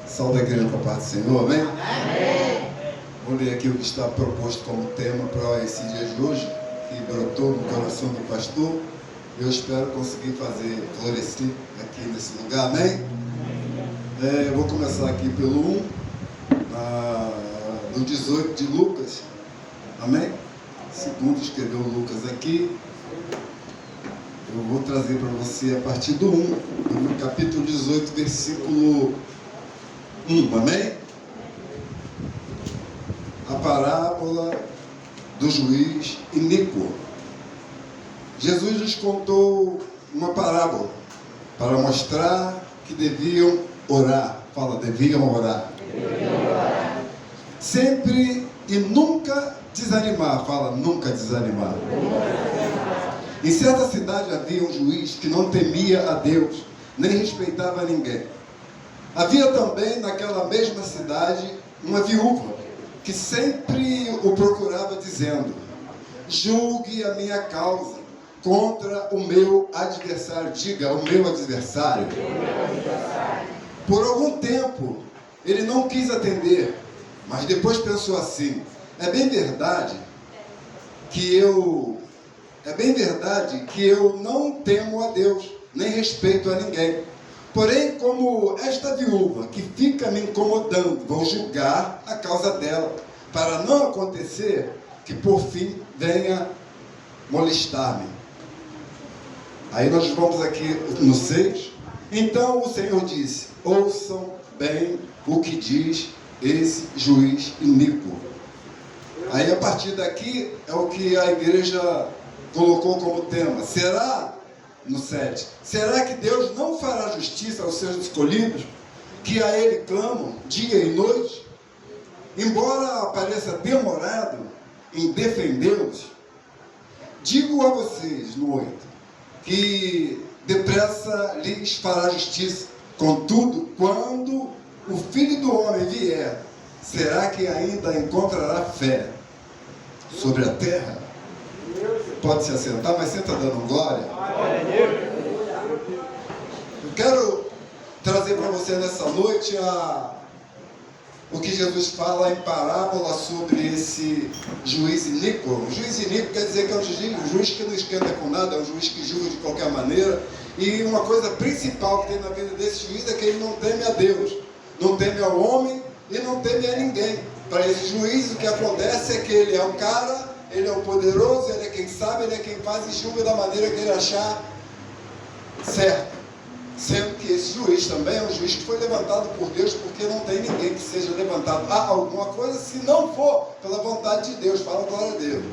Saúde a igreja com a paz do Senhor, amém? Amém. Vou ler aqui o que está proposto como tema para esse dia de hoje, que brotou no coração do pastor. Eu espero conseguir fazer florescer aqui nesse lugar, amém? Eu vou começar aqui pelo 1, do 18 de Lucas, amém? Segundo escreveu Lucas aqui. Eu vou trazer para você a partir do 1, no capítulo 18, versículo 1, amém? A parábola do juiz iníquo. Jesus lhes contou uma parábola para mostrar que deviam orar. Fala, deviam orar. Sempre e nunca desanimar. Fala, nunca desanimar. Em certa cidade havia um juiz que não temia a Deus, nem respeitava ninguém. Havia também naquela mesma cidade uma viúva, que sempre o procurava dizendo: julgue a minha causa contra o meu adversário. Diga, o meu adversário. Por algum tempo, ele não quis atender, mas depois pensou assim: é bem verdade que eu não temo a Deus, nem respeito a ninguém. Porém, como esta viúva que fica me incomodando, vou julgar a causa dela, para não acontecer que por fim venha molestar-me. Aí nós vamos aqui no 6. Então o Senhor disse: ouçam bem o que diz esse juiz iníquo. Aí a partir daqui é o que a igreja colocou como tema. No 7, será que Deus não fará justiça aos seus escolhidos, que a Ele clamam dia e noite? Embora pareça demorado em defendê-los, digo a vocês, no 8, que depressa lhes fará justiça. Contudo, quando o Filho do Homem vier, será que ainda encontrará fé sobre a terra? Pode se assentar, mas senta dando glória. Eu quero trazer para você nessa noite o que Jesus fala em parábola sobre esse juiz iníquo. O juiz iníquo quer dizer que é um juiz que não esquenta com nada, é um juiz que julga de qualquer maneira. E uma coisa principal que tem na vida desse juiz é que ele não teme a Deus, não teme ao homem e não teme a ninguém. Para esse juiz, o que acontece é que ele é um cara, ele é o poderoso, ele é quem sabe, ele é quem faz e julga da maneira que ele achar certo. Sendo que esse juiz também é um juiz que foi levantado por Deus, porque não tem ninguém que seja levantado a alguma coisa se não for pela vontade de Deus. Fala glória a Deus.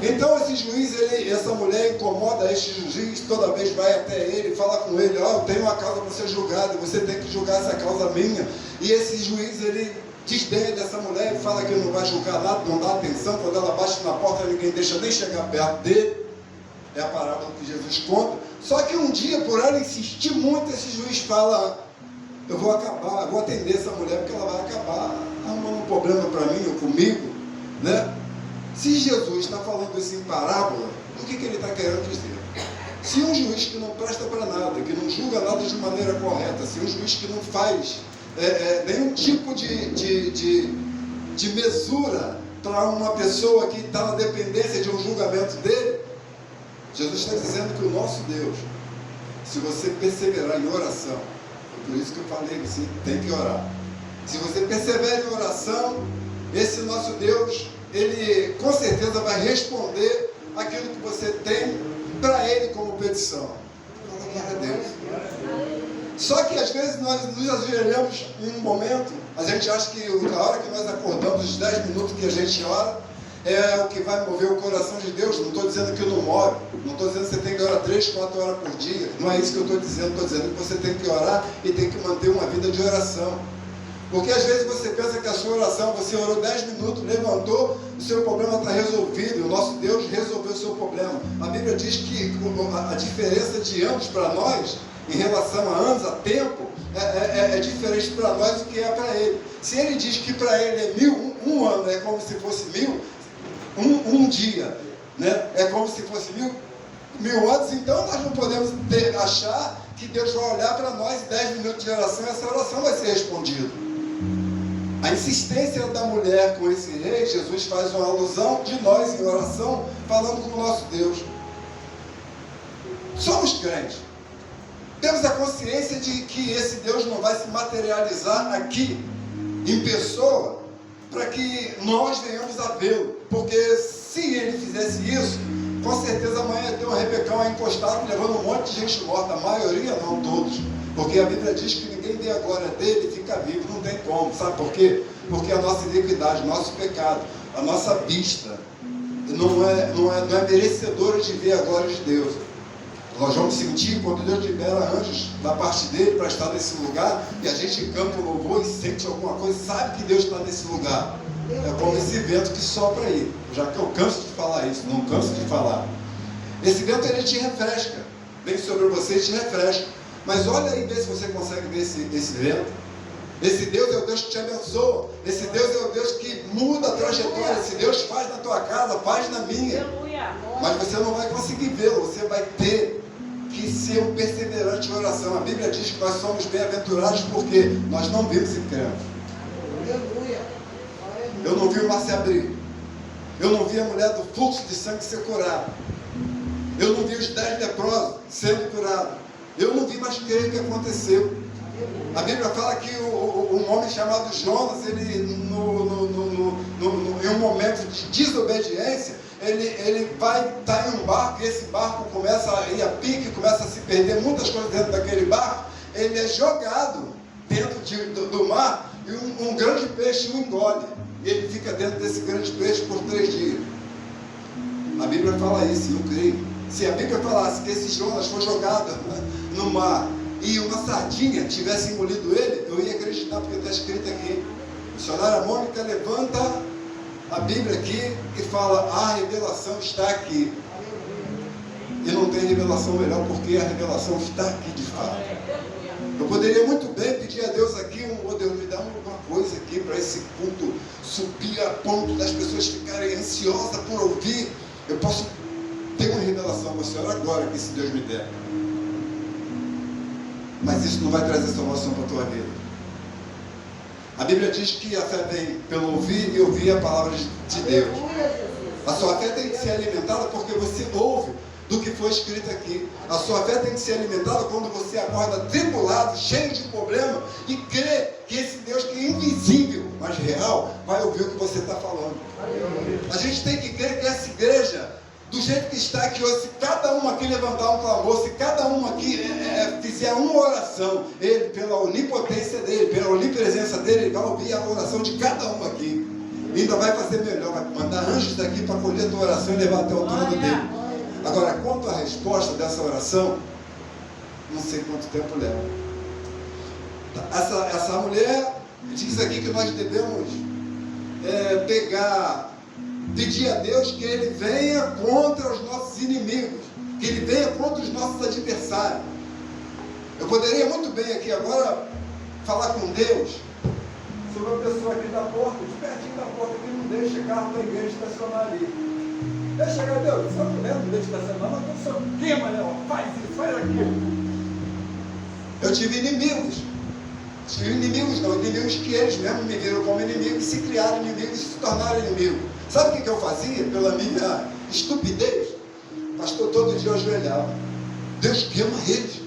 Então esse juiz, essa mulher incomoda este juiz, toda vez vai até ele, fala com ele: eu tenho uma causa para ser julgada, você tem que julgar essa causa minha. E esse juiz, ele desdenha dessa mulher e fala que ele não vai julgar nada, não dá atenção. Quando ela bate na porta, ninguém deixa nem chegar perto dele. É a parábola que Jesus conta. Só que um dia, por ela insistir muito, esse juiz fala: eu vou acabar, eu vou atender essa mulher, porque ela vai acabar arrumando um problema para mim ou comigo, né? Se Jesus está falando isso em parábola, o que ele está querendo dizer? Se um juiz que não presta para nada, que não julga nada de maneira correta, se um juiz que não faz nenhum tipo de mesura para uma pessoa que está na dependência de um julgamento dele, Jesus está dizendo que o nosso Deus, se você perseverar em oração, é por isso que eu falei, você tem que orar. Se você persevera em oração, esse nosso Deus, ele com certeza vai responder aquilo que você tem para ele como petição. Glória a Deus. Só que às vezes nós nos ajoelhamos em um momento, a gente acha que a hora que nós acordamos, os 10 minutos que a gente ora, é o que vai mover o coração de Deus. Não estou dizendo que não move, não estou dizendo que você tem que orar 3, 4 horas por dia, não é isso que eu estou dizendo que você tem que orar e tem que manter uma vida de oração. Porque às vezes você pensa que a sua oração, você orou 10 minutos, levantou, o seu problema está resolvido, o nosso Deus resolveu o seu problema. A Bíblia diz que a diferença de anos para nós, em relação a anos, a tempo, é diferente para nós do que é para ele. Se ele diz que para ele é 1000, um ano é como se fosse 1000, um dia, né, é como se fosse 1000 anos, então nós não podemos achar que Deus vai olhar para nós 10 minutos de oração e essa oração vai ser respondida. A insistência da mulher com esse rei, Jesus faz uma alusão de nós em oração, falando com o nosso Deus. Somos crentes. Temos a consciência de que esse Deus não vai se materializar aqui, em pessoa, para que nós venhamos a vê-lo. Porque se ele fizesse isso, com certeza amanhã ia ter um Rebecão aí encostado, levando um monte de gente morta. A maioria, não todos. Porque a Bíblia diz que ninguém vê a glória dele e fica vivo. Não tem como. Sabe por quê? Porque a nossa iniquidade, nosso pecado, a nossa vista não é merecedora de ver a glória de Deus. Nós vamos sentir quando Deus libera anjos da parte dele para estar nesse lugar, e a gente canta o louvor e sente alguma coisa, sabe que Deus está nesse lugar. É como esse vento que sopra aí. Já que eu canso de falar isso, não canso de falar. Esse vento, ele te refresca. Vem sobre você e te refresca. Mas olha aí, vê se você consegue ver esse vento. Esse Deus é o Deus que te abençoa. Esse Deus é o Deus que muda a trajetória. Esse Deus faz na tua casa, faz na minha. Mas você não vai conseguir vê-lo. Você vai ter que ser um perseverante em oração. A Bíblia diz que nós somos bem-aventurados porque nós não vimos e cremos. Eu não vi o mar se abrir. Eu não vi a mulher do fluxo de sangue ser curada. Eu não vi os 10 leprosos sendo curados. Eu não vi, mas creio que aconteceu. A Bíblia fala que um homem chamado Jonas, ele em um momento de desobediência, ele vai estar em um barco, e esse barco começa a ir a pique, começa a se perder muitas coisas dentro daquele barco. Ele é jogado dentro do mar, e um grande peixe o engole. E ele fica dentro desse grande peixe por 3 dias. A Bíblia fala isso, eu creio. Se a Bíblia falasse que esse Jonas foi jogado no mar e uma sardinha tivesse engolido ele, eu ia acreditar, porque está escrito aqui. A missionária Mônica levanta a Bíblia aqui e fala: a revelação está aqui. E não tem revelação melhor, porque a revelação está aqui de fato. Eu poderia muito bem pedir a Deus aqui, Deus, me dá alguma coisa aqui para esse culto subir a ponto das pessoas ficarem ansiosas por ouvir. Eu posso ter uma revelação com o Senhor agora, que se Deus me der. Mas isso não vai trazer salvação para a tua vida. A Bíblia diz que a fé vem pelo ouvir e ouvir a palavra de Deus. A sua fé tem que ser alimentada porque você ouve do que foi escrito aqui. A sua fé tem que ser alimentada quando você acorda tribulado, cheio de problema, e crê que esse Deus que é invisível, mas real, vai ouvir o que você está falando. A gente tem que crer que essa igreja, do jeito que está aqui hoje, se cada um aqui levantar um clamor, se cada um aqui fizer uma oração, ele, pela onipotência dele, pela onipresença dele, ele vai ouvir a oração de cada um aqui. E ainda vai fazer melhor, vai mandar anjos daqui para colher a tua oração e levar até o trono dele. Agora, quanto à resposta dessa oração, não sei quanto tempo leva. Essa mulher diz aqui que nós devemos pedir a Deus que Ele venha contra os nossos inimigos, que Ele venha contra os nossos adversários. Eu poderia muito bem aqui agora falar com Deus sobre a pessoa aqui da porta, de pertinho da porta, que não deixa carro da igreja estacionar ali. Deixa chegar, Deus, se eu puder, não deixa estacionar, mas o senhor queima, né? Faz isso, faz aquilo. Eu tive inimigos. Inimigos que eles mesmos me viram como inimigos, se criaram inimigos e se tornaram inimigos. Sabe o que eu fazia? Pela minha estupidez, pastor, todo dia eu ajoelhava. Deus queima eles,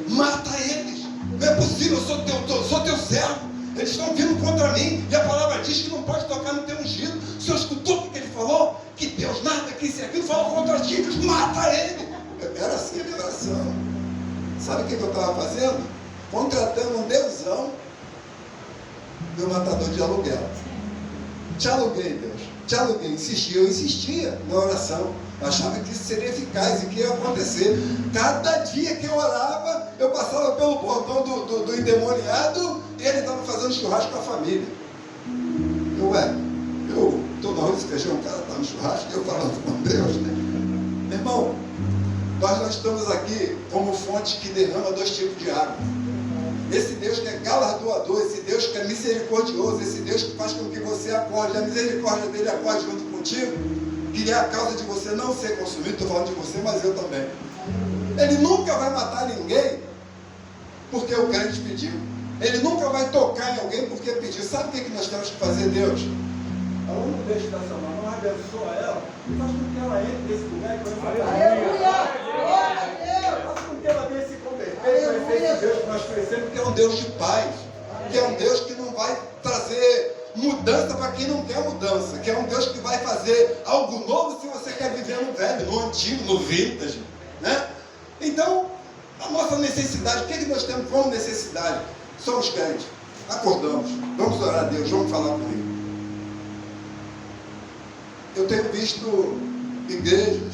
mata eles. Não é possível, eu sou teu servo. Eles estão vindo contra mim, e a palavra diz que não pode tocar no teu ungido. O senhor escutou o que ele falou? Que Deus nada, que isso e aquilo, falou contra ti, mata ele. Era assim a minha oração. Sabe o que eu estava fazendo? Contratando um deusão, meu matador de aluguel. Te aluguei, Deus, te aluguei. Eu insistia na oração. Eu achava que isso seria eficaz e que ia acontecer. Cada dia que eu orava, eu passava pelo portão do endemoniado e ele estava fazendo churrasco com a família. Eu estou no arroz e feijão, o cara está no churrasco e eu falando com Deus, né? Meu irmão, nós não estamos aqui como fonte que derrama 2 tipos de água. Esse Deus que é galardoador, esse Deus que é misericordioso, esse Deus que faz com que você acorde, a misericórdia dele acorde junto contigo, que é a causa de você não ser consumido. Estou falando de você, mas eu também. Ele nunca vai matar ninguém porque o crente pediu. Ele nunca vai tocar em alguém porque pediu. Sabe o que nós temos que fazer, Deus? Ela não deixa dessa mão, abençoa ela e faz com que ela entre nesse lugar e conheça a Aleluia! Faz com que ela venha se converter, conhecer esse Deus que nós conhecemos, Que é um Deus de paz, que é um Deus que não vai trazer mudança para quem não quer mudança, que é um Deus que vai fazer algo novo se você quer viver no velho, no antigo, no vintage, né? Então, a nossa necessidade, o que nós temos como necessidade? Somos crentes, acordamos, vamos orar a Deus, vamos falar com Ele. Eu tenho visto igrejas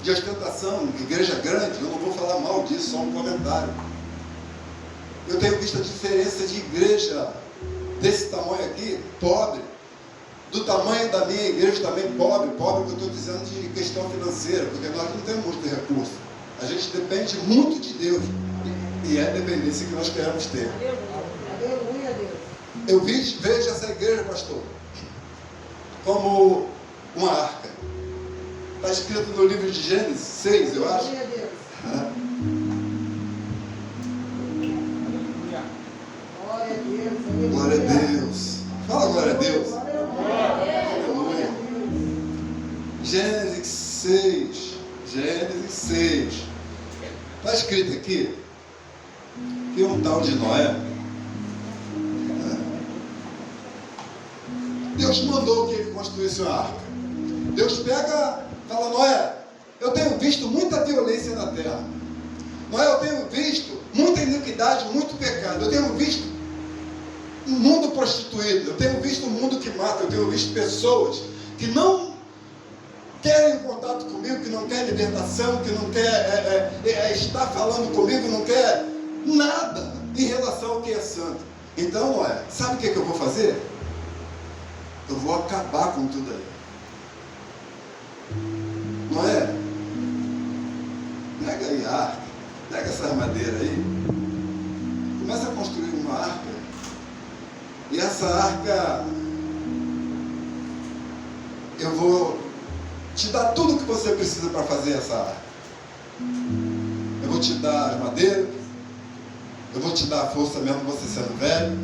de ostentação, igreja grande, eu não vou falar mal disso, só um comentário. Eu tenho visto a diferença de igreja desse tamanho aqui, pobre, do tamanho da minha igreja também pobre que eu estou dizendo de questão financeira, porque nós não temos muito recurso. A gente depende muito de Deus, e é a dependência que nós queremos ter. Aleluia, Deus. Eu vejo essa igreja, pastor, como uma arca. Está escrito no livro de Gênesis 6, eu acho. Aleluia, Deus. Glória a Deus. Glória a Deus. Fala glória a Deus. Aleluia. Gênesis 6. Gênesis 6. Está escrito aqui que um tal de Noé, Deus mandou que ele construísse uma arca. Deus pega, fala: Noé, eu tenho visto muita violência na terra. Noé, eu tenho visto muita iniquidade, muito pecado. Eu tenho visto um mundo prostituído. Eu tenho visto um mundo que mata. Eu tenho visto pessoas que não querem contato comigo, que não querem libertação, que não quer estar falando comigo, não quer nada em relação ao que é santo. Então, Noé, sabe o que eu vou fazer? Eu vou acabar com tudo aí. Noé, pega aí a arca, pega essa madeira aí, começa a construir uma arca, e essa arca, eu vou te dar tudo o que você precisa para fazer essa arca. Eu vou te dar as madeiras, eu vou te dar a força mesmo você sendo velho.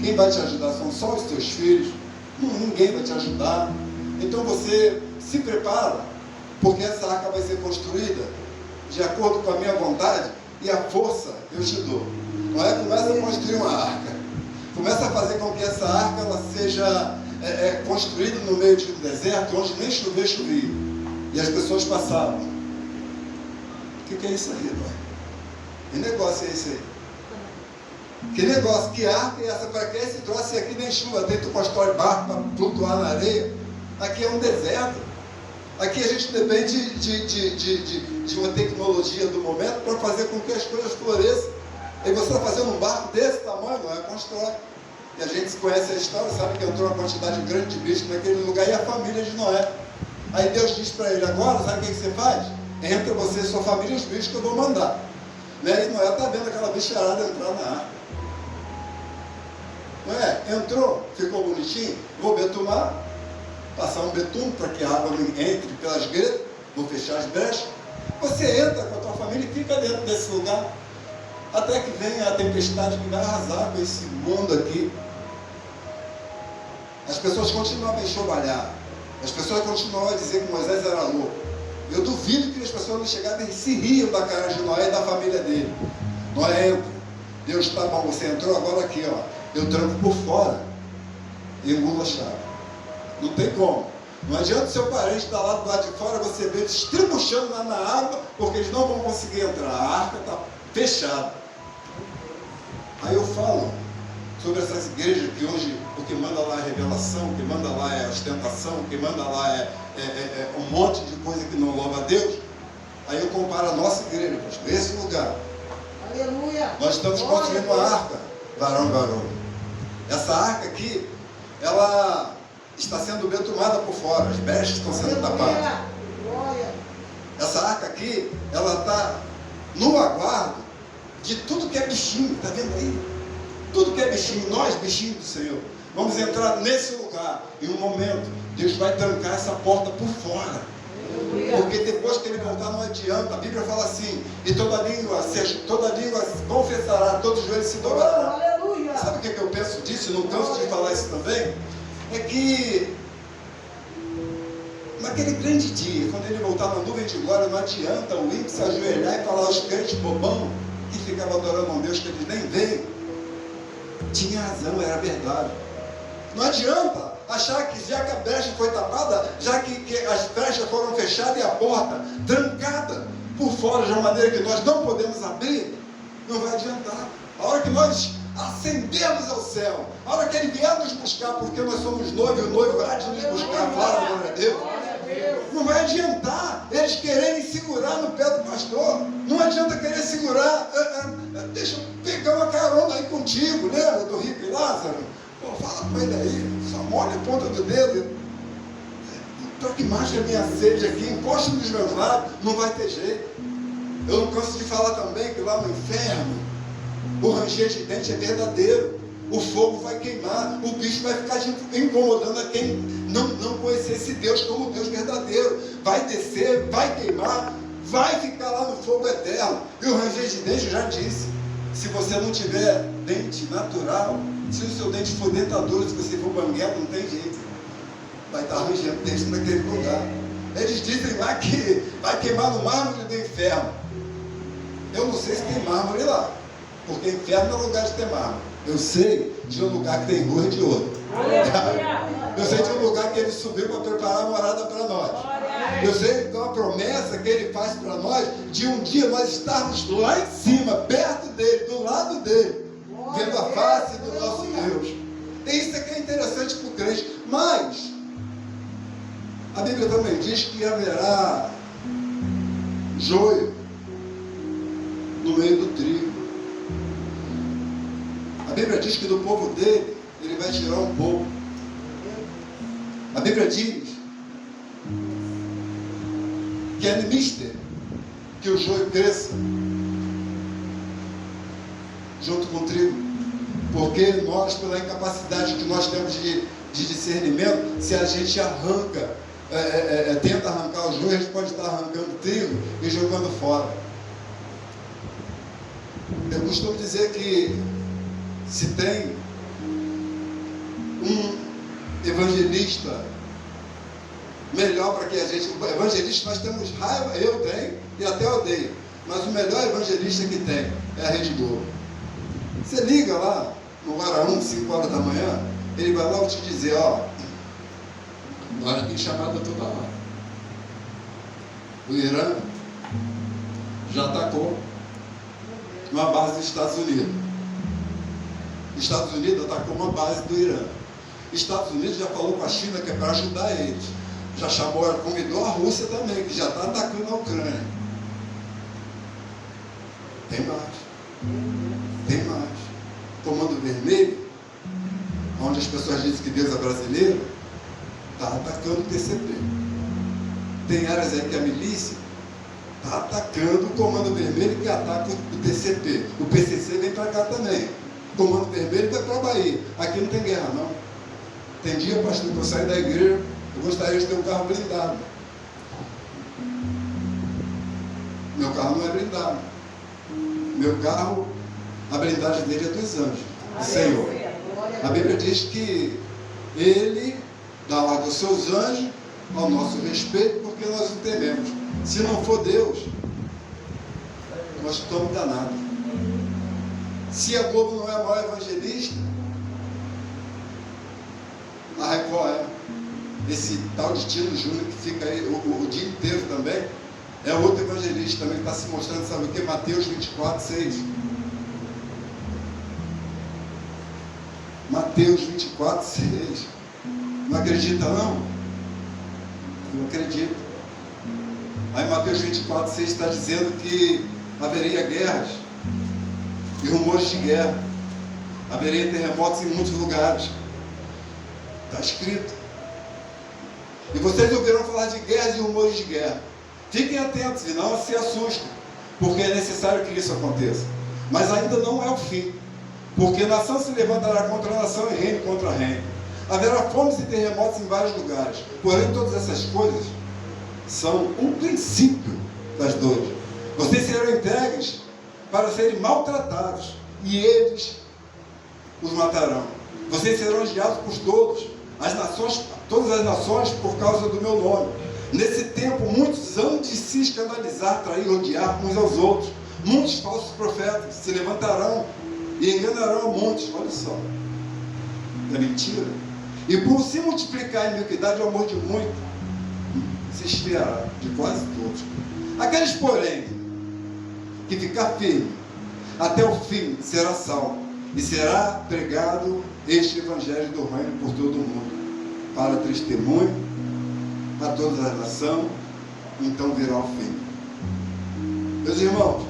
Quem vai te ajudar são só os teus filhos, ninguém vai te ajudar. Então você se prepara, porque essa arca vai ser construída de acordo com a minha vontade, e a força eu te dou. Noé começa a construir uma arca, começa a fazer com que essa arca ela seja construída no meio de um deserto, onde nem chovia, e as pessoas passavam. O que é isso aí, Noé? Que negócio é esse aí? Que negócio, que arca é essa? Para que esse troço aqui nem chuva? Tem tu constrói barco para flutuar na areia? Aqui é um deserto. Aqui a gente depende de uma tecnologia do momento para fazer com que as coisas floresçam. E você está fazendo um barco desse tamanho, Noé constrói. E a gente conhece a história, sabe que entrou uma quantidade grande de bichos naquele lugar, e a família de Noé. Aí Deus diz para ele: agora, sabe o que você faz? Entra você, sua família e os bichos que eu vou mandar. Né? E Noé está vendo aquela bicharada entrar na arca. Noé, entrou, ficou bonitinho, vou betumar, passar um betume para que a água não entre pelas gretas, vou fechar as brechas. Você entra com a tua família e fica dentro desse lugar, até que venha a tempestade que vai arrasar com esse mundo aqui. As pessoas continuam a enxovalhar, as pessoas continuam a dizer que Moisés era louco. Eu duvido que as pessoas não chegassem e se riam da cara de Noé e da família dele. Noé entra, Deus está bom, você entrou agora aqui, ó. Eu tranco por fora e engulo a chave. Não tem como. Não adianta o seu parente estar lá do lado de fora, você vê eles estribuchando lá na água, porque eles não vão conseguir entrar. A arca está fechada. Aí eu falo sobre essas igrejas que hoje o que manda lá é revelação, o que manda lá é ostentação, o que manda lá é um monte de coisa que não louva a Deus. Aí eu comparo a nossa igreja, pastor, esse lugar. Aleluia. Nós estamos construindo uma arca, varão. Essa arca aqui, ela está sendo betumada por fora, as brechas estão sendo tapadas. Essa arca aqui, ela está no aguardo de tudo que é bichinho, está vendo aí? Tudo que é bichinho, nós bichinhos do Senhor, vamos entrar nesse lugar. Em um momento, Deus vai trancar essa porta por fora. Porque depois que ele voltar não adianta. A Bíblia fala assim, e toda língua confessará, todo joelho se dobrará. Aleluia. Sabe o que eu penso disso? Não canso de falar isso também. É que naquele grande dia, quando ele voltar na nuvem de glória, não adianta o ímpio se ajoelhar e falar aos crentes bobão que ficava adorando a um Deus que ele nem veio. Tinha razão, era verdade. Não adianta achar que já que a brecha foi tapada, já que as brechas foram fechadas e a porta trancada por fora de uma maneira que nós não podemos abrir, não vai adiantar. A hora que nós ascendemos ao céu, a hora que ele vier nos buscar, porque nós somos noivo e o noivo há de nos buscar, fala, glória a Deus. Não vai adiantar eles quererem segurar no pé do pastor. Não adianta querer segurar. Deixa eu pegar uma carona aí contigo, lembra do rico e Lázaro? Pô, fala com ele aí, só molha a ponta do dedo. Para que mate a minha sede aqui, encoste nos meus lábios, não vai ter jeito. Eu não canso de falar também que lá no inferno, o ranger de dente é verdadeiro. O fogo vai queimar, o bicho vai ficar incomodando a quem não conhecer esse Deus como Deus verdadeiro. Vai descer, vai queimar, vai ficar lá no fogo eterno. E o ranger de dente, eu já disse, se você não tiver dente natural, se o seu dente for dentadura, se você for banguelo, não tem jeito. Vai estar rangendo dente naquele lugar. Eles dizem lá que vai queimar no mármore do inferno. Eu não sei se tem mármore lá, porque inferno não é lugar de ter mármore. Eu sei de um lugar que tem luz de ouro. Eu sei de um lugar que ele subiu para preparar a morada para nós. Eu sei de uma promessa que ele faz para nós, de um dia nós estarmos lá em cima, perto dele, do lado dele, vendo a face do nosso Deus. E isso é que é interessante para o crente. Mas a Bíblia também diz que haverá joio no meio do trigo. A Bíblia diz que do povo dele, ele vai tirar um pouco. A Bíblia diz que é mister que o joio cresça junto com o trigo. Porque nós, pela incapacidade que nós temos de discernimento, se a gente arranca, tenta arrancar o joio, a gente pode estar arrancando o trigo e jogando fora. Eu costumo dizer que se tem um evangelista melhor para que a gente... Evangelista nós temos raiva, eu tenho e até odeio, mas o melhor evangelista que tem é a Rede Globo. Você liga lá no hora 1, 5 horas da manhã, ele vai logo te dizer, ó, agora tem chamada toda hora. O Irã já atacou uma base dos Estados Unidos. Os Estados Unidos atacou uma base do Irã. Os Estados Unidos já falou com a China que é para ajudar eles. Já convidou a Rússia também, que já está atacando a Ucrânia. Tem mais. Tem mais. Comando Vermelho, onde as pessoas dizem que Deus é brasileiro, está atacando o TCP. Tem áreas aí que a milícia está atacando o Comando Vermelho, que ataca o TCP. O PCC vem para cá também. O Comando Vermelho vai para a Bahia. Aqui não tem guerra, não. Tem dia, pastor, que eu sair da igreja, eu gostaria de ter um carro blindado. Meu carro não é blindado. Meu carro, a blindagem dele é dos anjos, do Senhor. A Bíblia diz que Ele dá ordem aos seus anjos ao nosso respeito, porque nós o tememos. Se não for Deus, nós estamos danados. Se a Globo não é a maior evangelista, a Record é. Esse tal de Tino Júnior que fica aí o dia inteiro também, é outro evangelista também que está se mostrando, sabe o que? Mateus 24, 6. Mateus 24, 6. Não acredita não? Não acredito. Aí Mateus 24, 6 está dizendo que haveria guerras e rumores de guerra. Haveria terremotos em muitos lugares. Está escrito. E vocês ouviram falar de guerras e rumores de guerra. Fiquem atentos e não se assustem, porque é necessário que isso aconteça. Mas ainda não é o fim, porque nação se levantará contra nação e reino contra reino. Haverá fomes e terremotos em vários lugares. Porém, todas essas coisas são um princípio das dores. Vocês serão entregues para serem maltratados, e eles os matarão. Vocês serão odiados por todos, todas as nações, por causa do meu nome. Nesse tempo, muitos hão de se escandalizar, trair, odiar uns aos outros. Muitos falsos profetas se levantarão e enganarão a muitos. Olha só, é mentira. E por se multiplicar a iniquidade, o amor de muitos se esfriará, de quase todos. Aqueles, porém, que ficar firme até o fim, será salvo, e será pregado este evangelho do reino por todo o mundo, para testemunho a toda a nação, então virá o fim. Meus irmãos,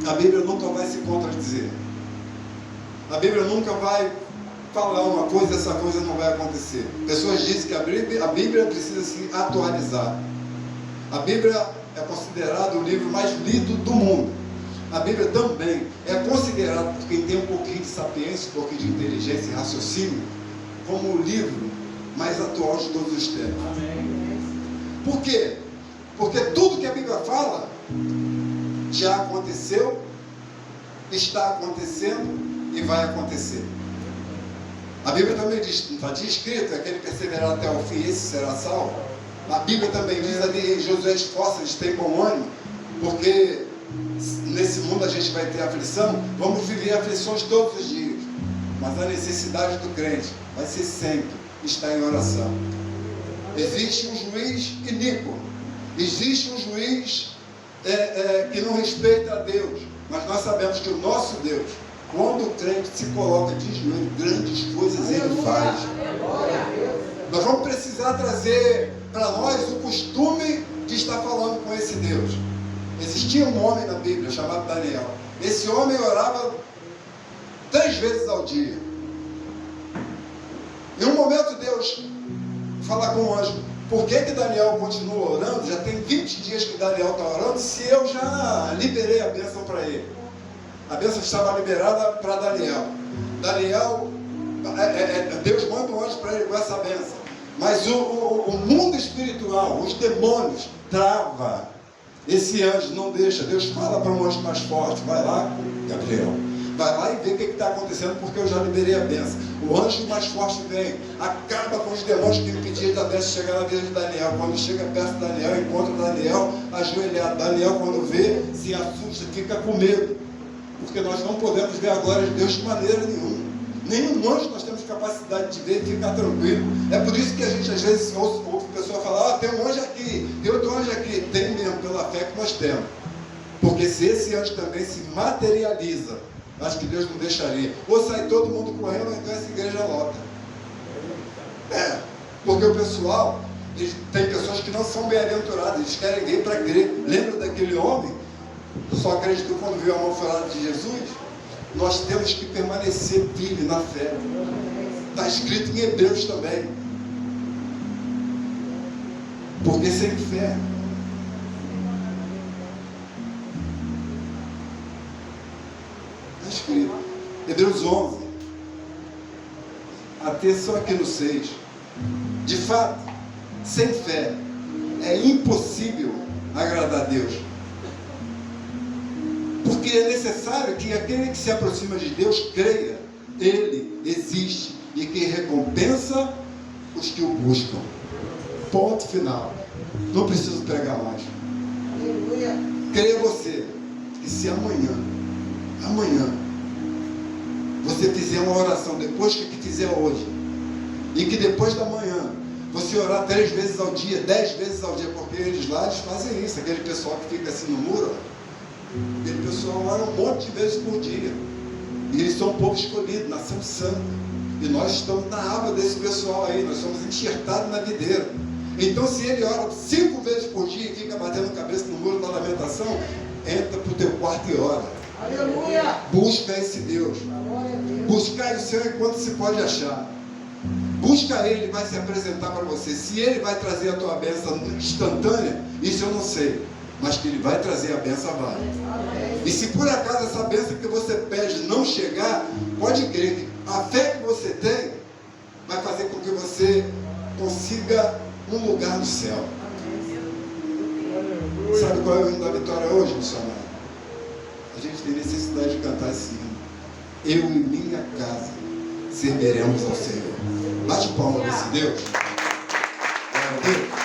a Bíblia nunca vai se contradizer. A Bíblia nunca vai falar uma coisa e essa coisa não vai acontecer. Pessoas dizem que a Bíblia precisa se atualizar. A Bíblia é considerada o livro mais lido do mundo. A Bíblia também é considerada, por quem tem um pouquinho de sapiência, um pouquinho de inteligência e raciocínio, como o livro mais atual de todos os tempos. Por quê? Porque tudo que a Bíblia fala já aconteceu, está acontecendo e vai acontecer. A Bíblia também diz, não está escrito, aquele que perseverar até o fim, esse será salvo. A Bíblia também diz ali, Josué, esforça-se, tem bom ânimo, porque nesse mundo a gente vai ter aflição, vamos viver aflições todos os dias, mas a necessidade do crente vai ser sempre estar em oração. Existe um juiz iníquo, existe um juiz que não respeita a Deus, mas nós sabemos que o nosso Deus, quando o crente se coloca de joelho, grandes coisas ele faz. Nós vamos precisar trazer para nós o costume de estar falando com esse Deus. Existia um homem na Bíblia chamado Daniel. Esse homem orava 3 vezes ao dia. Em um momento Deus fala com o anjo: por que Daniel continua orando? Já tem 20 dias que Daniel está orando, se eu já liberei a bênção para ele. A bênção estava liberada para Daniel. Deus manda um anjo para ele com essa bênção. Mas o mundo espiritual, os demônios, trava esse anjo, não deixa. Deus fala para um anjo mais forte: vai lá, Gabriel, vai lá e vê o que está acontecendo, porque eu já liberei a bênção. O anjo mais forte vem, acaba com os demônios que impediam da bênção chegar na vida de Daniel. Quando chega perto de Daniel, encontra Daniel ajoelhado. Daniel, quando vê, se assusta, fica com medo, porque nós não podemos ver a glória de Deus de maneira nenhuma. Nenhum anjo nós temos capacidade de ver e ficar tranquilo. É por isso que a gente às vezes ouve pessoa falar: tem um anjo aqui, tem outro anjo aqui. Tem mesmo, pela fé que nós temos. Porque se esse anjo também se materializa, acho que Deus não deixaria. Ou sai todo mundo correndo, ou então essa igreja lota. Porque o pessoal, tem pessoas que não são bem-aventuradas, eles querem vir para crer. Lembra daquele homem que só acreditou quando viu a mão furada de Jesus? Nós temos que permanecer firme na fé. Está escrito em Hebreus também. Porque sem fé está escrito. Hebreus 11. Atenção aqui no 6. De fato, sem fé é impossível agradar a Deus. Porque é necessário que aquele que se aproxima de Deus creia, Ele existe e que recompensa os que o buscam. Ponto final. Não preciso pregar mais. Aleluia. Creia você que se amanhã, você fizer uma oração depois que fizer hoje, e que depois da manhã você orar 3 vezes ao dia, 10 vezes ao dia, porque eles lá fazem isso, aquele pessoal que fica assim no muro, aquele pessoal ora um monte de vezes por dia, e eles são um povo escolhido, nação santa, e nós estamos na aba desse pessoal aí, nós somos enxertados na videira. Então, se ele ora 5 vezes por dia e fica batendo cabeça no muro da lamentação, entra para o teu quarto e ora. Aleluia. Busca esse Deus. Glória a Deus. Buscar o Senhor enquanto se pode achar. Busca Ele, Ele vai se apresentar para você. Se Ele vai trazer a tua bênção instantânea, isso eu não sei, mas que Ele vai trazer a bênção, vai. Amém. E se por acaso essa bênção que você pede não chegar, pode crer que a fé que você tem vai fazer com que você consiga um lugar no céu. Sabe qual é o hino da vitória hoje, missionário? A gente tem necessidade de cantar esse hino. Eu e minha casa serviremos ao Senhor. Bate palma nesse Deus. Glória a Deus.